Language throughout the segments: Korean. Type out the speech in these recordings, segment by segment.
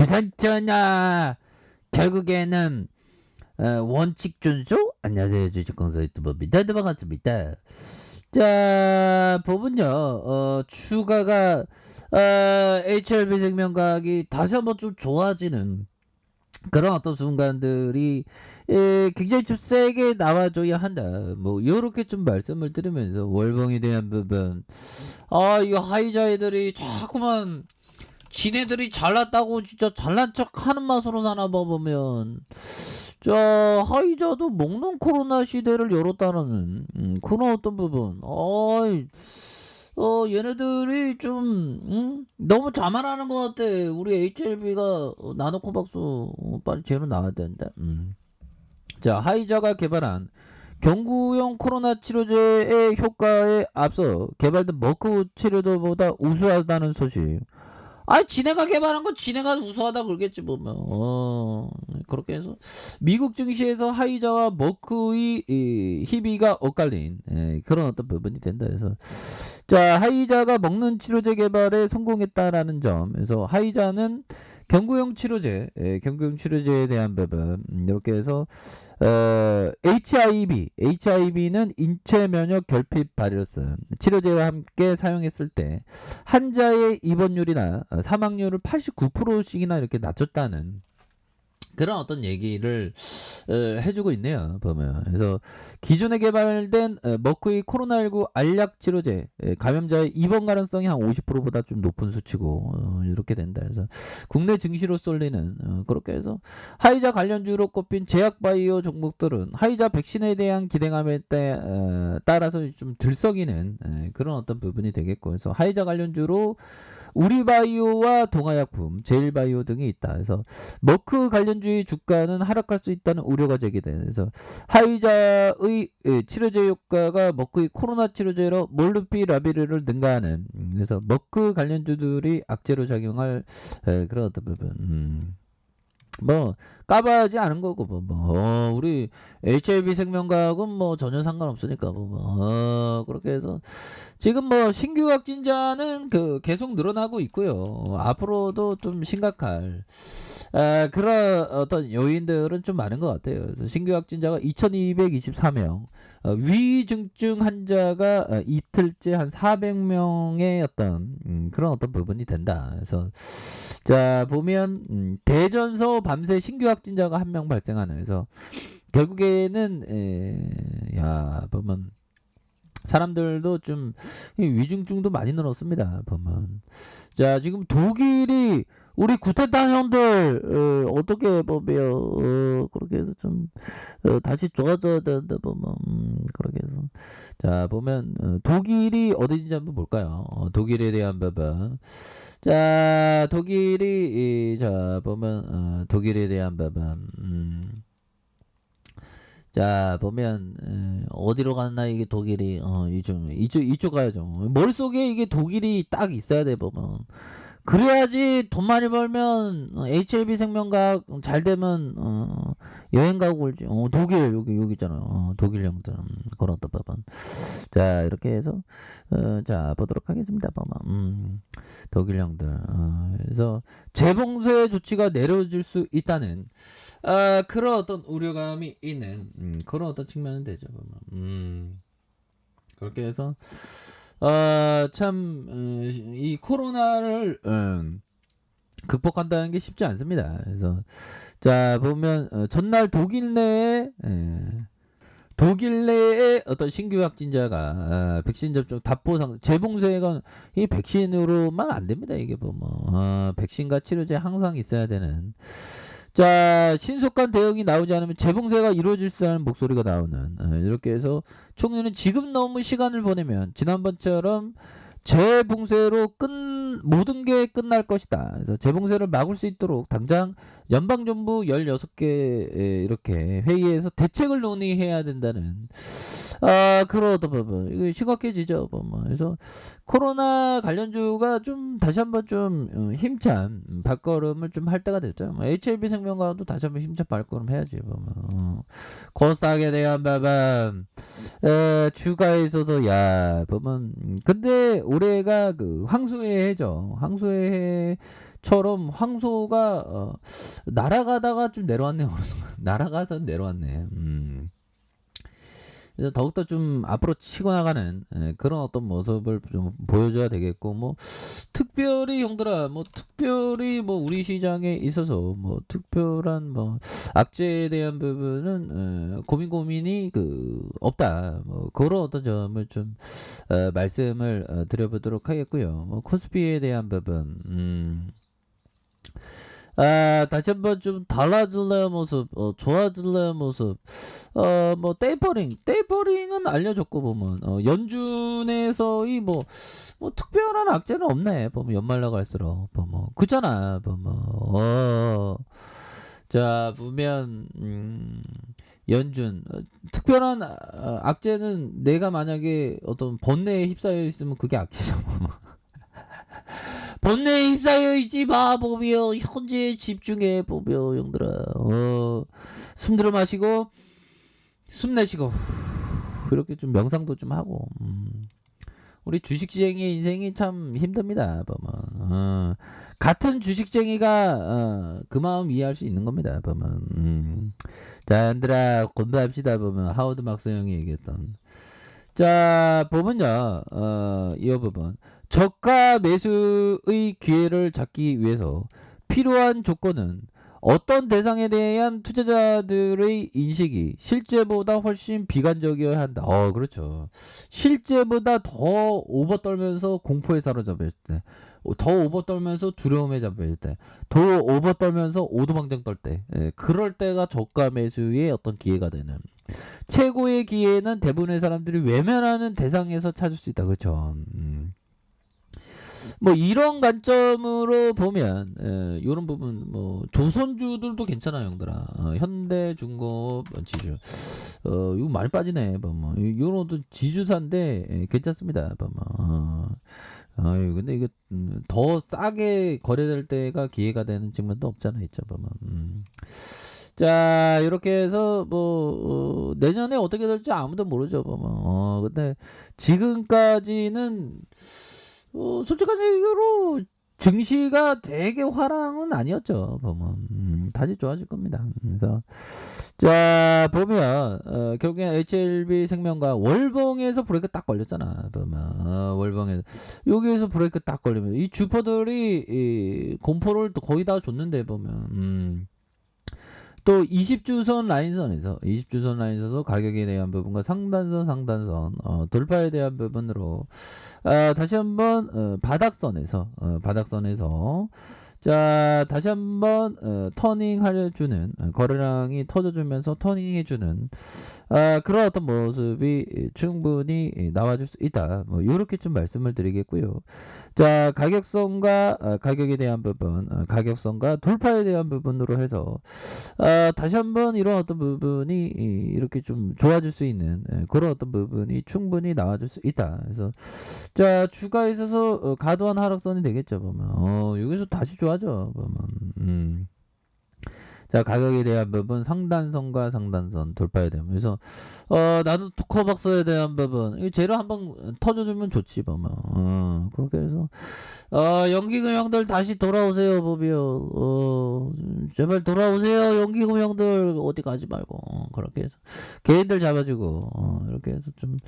그렇잖아. 결국에는 원칙 준수? 안녕하세요. 주식kon설 유튜버입니다. 반갑습니다. 자, 법은요. 추가가 HLB 생명과학이 다시 한번 좀 좋아지는 그런 어떤 순간들이 굉장히 좀 세게 나와줘야 한다. 뭐 요렇게 좀 말씀을 드리면서 월봉에 대한 부분, 이거 하이자 애들이 자꾸만 지네들이 잘났다고 진짜 잘난 척 하는 맛으로 사나 봐 보면, 자, 하이자도 먹는 코로나 시대를 열었다는 그런 어떤 부분. 얘네들이 좀 너무 자만하는 것 같아. 우리 HLB가 나노코박스 빨리 제로 나와야 된다. 자, 하이자가 개발한 경구용 코로나 치료제의 효과에 앞서 개발된 머크 치료제보다 우수하다는 소식. 지네가 개발한 건 지네가 우수하다 그러겠지 보면. 그렇게 해서 미국 증시에서 하이자와 머크의 희비가 엇갈린 그런 어떤 부분이 된다 해서, 자, 하이자가 먹는 치료제 개발에 성공했다라는 점에서 하이자는 경구용 치료제에 대한 부분, 이렇게 해서 HIV는 인체 면역 결핍 바이러스 치료제와 함께 사용했을 때 환자의 입원율이나 사망률을 89%씩이나 이렇게 낮췄다는 그런 어떤 얘기를 해주고 있네요, 보면. 그래서 기존에 개발된 머크의 코로나19 알약 치료제 감염자의 입원 가능성이 한 50%보다 좀 높은 수치고, 이렇게 된다 해서 국내 증시로 쏠리는, 그렇게 해서 하이자 관련주로 꼽힌 제약바이오 종목들은 하이자 백신에 대한 기대감에 따라서 좀 들썩이는 그런 어떤 부분이 되겠고, 해서 하이자 관련주로 우리바이오와 동아약품, 제일바이오 등이 있다. 그래서 머크 관련주의 주가는 하락할 수 있다는 우려가 제기돼. 그래서 하이자의 치료제 효과가 머크의 코로나 치료제로 몰누피라비르를 능가하는, 그래서 머크 관련주들이 악재로 작용할 그런 어떤 부분. 뭐 까봐야지 아는 거고, 우리 HIV 생명과학은 뭐 전혀 상관없으니까 그렇게 해서 지금 뭐 신규 확진자는 계속 늘어나고 있고요. 앞으로도 좀 심각할 그런 어떤 요인들은 좀 많은 것 같아요. 그래서 신규 확진자가 2224명, 위중증 환자가 이틀째 한 400명의 어떤 그런 어떤 부분이 된다. 그래서 자, 보면 대전서 밤새 신규 확진자가 한 명 발생하는, 그래서 결국에는 보면 사람들도 좀 위중증도 많이 늘었습니다, 보면. 자, 지금 독일이 우리 구테타 형들 어떻게 보면 그렇게 해서 좀 다시 좋아져야 되는데 보면, 그렇게 해서 자, 보면 독일이 어디인지 한번 볼까요? 독일에 대한 부분. 자, 자, 보면 독일에 대한 부분. 자, 보면 어디로 갔나 이게 독일이 이쪽 가야죠. 머릿속에 이게 독일이 딱 있어야 돼, 보면. 그래야지 돈 많이 벌면 HLB 생명과학 잘 되면 여행 가고 그러지. 독일 여기 있잖아. 독일 형들 그런 어떤 법은. 자, 이렇게 해서 자, 보도록 하겠습니다. 독일 형들. 그래서 재봉쇄 조치가 내려질 수 있다는 그런 어떤 우려감이 있는 그런 어떤 측면은 되죠. 그렇게 해서 이 코로나를 극복한다는 게 쉽지 않습니다. 그래서 자, 보면 전날 독일 내에 어떤 신규 확진자가 백신 접종 답보상 재봉쇄가 이 백신으로만 안 됩니다. 이게 보면 백신과 치료제 항상 있어야 되는. 자, 신속한 대응이 나오지 않으면 재봉쇄가 이루어질 수 있다는 목소리가 나오는, 이렇게 해서 총리는 지금 너무 시간을 보내면 지난번처럼 재봉쇄로 모든 게 끝날 것이다. 그래서 재봉쇄를 막을 수 있도록 당장 연방정부 16개 이렇게 회의에서 대책을 논의해야 된다는 그런 어떤 부분. 이거 심각해지죠. 그래서 코로나 관련주가 좀 다시 한번 좀 힘찬 발걸음을 좀 할 때가 됐죠. HLB 생명과도 다시 한번 힘찬 발걸음 해야지. 코스닥에 대한 부분, 주가에 있어서 보면 근데 올해가 황소의 해죠. 황소의 해 처럼 황소가 날아가다가 좀 내려왔네요. 날아가서 내려왔네. 그래서 더욱더 좀 앞으로 치고 나가는 그런 어떤 모습을 좀 보여줘야 되겠고, 뭐 특별히 형들아, 뭐 특별히 뭐 우리 시장에 있어서 뭐 특별한 뭐 악재에 대한 부분은 고민이 그 없다. 뭐 그런 어떤 점을 좀 말씀을 드려보도록 하겠고요. 뭐 코스피에 대한 부분, 다시 한번 좀 달라질래 모습, 좋아질래 모습, 뭐, 테이퍼링은 알려줬고, 보면, 연준에서의 뭐, 특별한 악재는 없네, 보면, 연말 나갈수록, 보면, 그잖아, 보면, 자, 보면, 연준, 특별한 악재는 내가 만약에 어떤 번뇌에 휩싸여 있으면 그게 악재죠, 보면. 번뇌에 휩싸여 있지 마 보며 현재에 집중해 보며 형들아. 숨 들어 마시고 숨 내쉬고 이렇게 좀 명상도 좀 하고. 우리 주식쟁이 인생이 참 힘듭니다. 보면 같은 주식쟁이가 그 마음 이해할 수 있는 겁니다. 보면 자, 얘들아 공부합시다. 보면 하워드 막스 형이 얘기했던, 자, 보면요, 이 부분. 저가 매수의 기회를 잡기 위해서 필요한 조건은 어떤 대상에 대한 투자자들의 인식이 실제보다 훨씬 비관적이어야 한다. 그렇죠. 실제보다 더 오버 떨면서 공포에 사로잡힐 때, 더 오버 떨면서 두려움에 잡힐 때, 더 오버 떨면서 오두방정 떨 때, 그럴 때가 저가 매수의 어떤 기회가 되는. 최고의 기회는 대부분의 사람들이 외면하는 대상에서 찾을 수 있다. 그렇죠. 뭐 이런 관점으로 보면 이런 부분, 뭐 조선주들도 괜찮아요, 형들아. 현대중공업 지주, 이거 많이 빠지네. 뭐 이런 어떤 지주사인데 괜찮습니다. 근데 이거 더 싸게 거래될 때가 기회가 되는 측면도 없잖아, 있죠. 자, 이렇게 해서 뭐 내년에 어떻게 될지 아무도 모르죠. 근데 지금까지는 솔직한 얘기로 증시가 되게 화랑은 아니었죠. 다시 좋아질 겁니다. 그래서 자, 보면 결국엔 HLB 생명과 월봉에서 브레이크 딱 걸렸잖아. 보면 월봉에서 여기에서 브레이크 딱 걸리면 이 주포들이 이 공포를 또 거의 다 줬는데, 보면 또 20주선 라인선에서 가격에 대한 부분과 상단선 돌파에 대한 부분으로 다시 한번 바닥선에서 자, 다시 한번 터닝 해주는, 거래량이 터져주면서 터닝해주는 그런 어떤 모습이 충분히 나와줄 수 있다. 뭐 이렇게 좀 말씀을 드리겠고요. 자, 가격선과 가격에 대한 부분, 가격선과 돌파에 대한 부분으로 해서 다시 한번 이런 어떤 부분이 이렇게 좀 좋아질 수 있는 그런 어떤 부분이 충분히 나와줄 수 있다. 그래서 자, 주가에 있어서 과도한 하락선이 되겠죠. 보면 여기서 다시 좋아져. 보면 자, 가격에 대한 부분, 상단선과 상단선 돌파에 되면, 그래서 나도 코박스에 대한 부분, 이 재료 한번 터져주면 좋지. 보면 그렇게 해서 연기금 형들 다시 돌아오세요. 보비요. 제발 돌아오세요. 연기금 형들 어디 가지 말고. 그렇게 해서 개인들 잡아주고 이렇게 해서 좀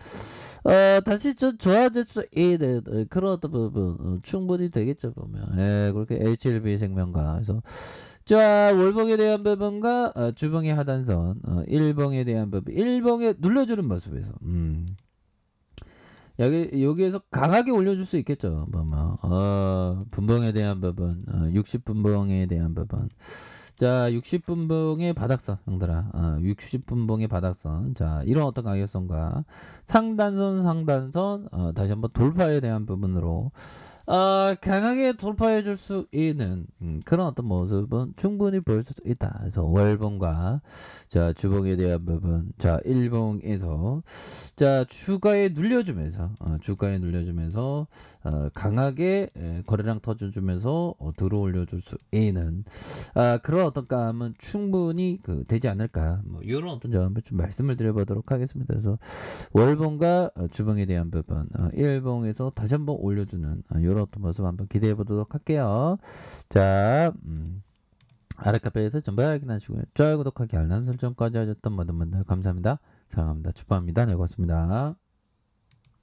다시 좀 좋아질 수 있는 그런 어떤 부분 충분히 되겠죠. 보면 그렇게 HLB 생명과 해서 자, 월봉에 대한 부분과 주봉의 하단선, 일봉에 대한 부분, 일봉에 눌러주는 모습에서 여기에서 강하게 올려줄 수 있겠죠. 분봉에 대한 부분, 60분봉에 대한 부분. 자, 60분봉의 바닥선, 형들아. 60분봉의 바닥선. 자, 이런 어떤 가격선과 상단선, 다시 한번 돌파에 대한 부분으로 강하게 돌파해 줄 수 있는 그런 어떤 모습은 충분히 보일 수 있다. 그래서 월봉과 자, 주봉에 대한 부분, 자, 일봉에서 자, 주가에 눌려주면서 강하게 거래량 터져주면서 들어올려 줄 수 있는 그런 어떤 감은 충분히 되지 않을까. 뭐 이런 어떤 점을 좀 말씀을 드려보도록 하겠습니다. 그래서 월봉과 주봉에 대한 부분, 일봉에서 다시 한번 올려주는 이런 어떤 모습 한번 기대해 보도록 할게요. 자, 아래 카페에서 전부 확인하시고요. 좋아요, 구독하기, 알람 설정까지 하셨던 모든 분들 감사합니다. 사랑합니다. 축복합니다. 네, 고맙습니다.